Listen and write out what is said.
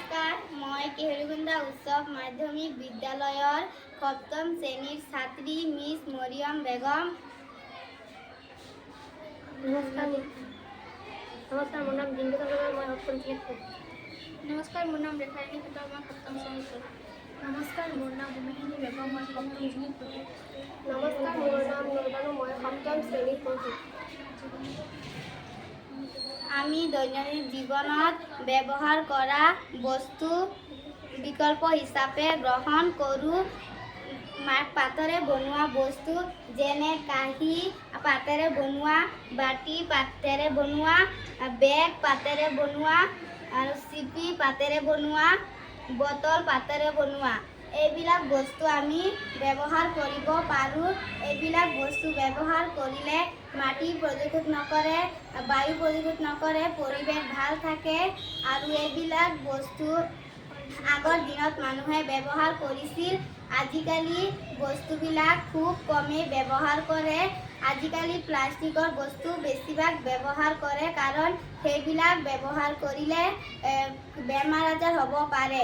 নমস্কাৰ, মই কেহৰুগুন্দা উচ্চ মাধ্যমিক বিদ্যালয়ৰ সপ্তম শ্ৰেণীৰ ছাত্ৰী মিছ মৰিয়ম বেগম। নমস্কাৰ, মোৰ নাম জিন্দু তালুকৰ, মই সপ্তম শ্ৰেণীত পঢ়ো। নমস্কাৰ, মোৰ নাম ৰেখাৰিণী খাটৰ, মই সপ্তম শ্ৰেণীত পঢ়ো। নমস্কাৰ, মোৰ নাম ভূমিহিনী বেগম, মই সপ্তম শ্ৰেণীত পঢ়ো। নমস্কাৰ, মোৰ নাম নুৰবানু, মই সপ্তম শ্ৰেণীত পঢ়ো। আমি দৈনন্দিন জীৱনত ব্যৱহাৰ কৰা বস্তু বিকল্প হিচাপে গ্ৰহণ কৰোঁ পাতেৰে বনোৱা বস্তু, যেনে কাঁহী পাতেৰে বনোৱা, বাটি পাতেৰে বনোৱা, বেগ পাতেৰে বনোৱা আৰু চিপি পাতেৰে বনোৱা, বটল পাতেৰে বনোৱা। এইবিলাক বস্তু আমি ব্যৱহাৰ কৰিব পাৰোঁ। এইবিলাক বস্তু ব্যৱহাৰ কৰিলে মাটি প্ৰদূষিত নকৰে, বায়ু প্ৰদূষিত নকৰে, পৰিৱেশ ভাল থাকে আৰু এইবিলাক বস্তু আগৰ দিনত মানুহে ব্যৱহাৰ কৰিছিল। আজিকালি বস্তুবিলাক খুব কমেই ব্যৱহাৰ কৰে। আজিকালি প্লাষ্টিকৰ বস্তু বেছিভাগ ব্যৱহাৰ কৰে, কাৰণ সেইবিলাক ব্যৱহাৰ কৰিলে বেমাৰ আজাৰ হ'ব পাৰে।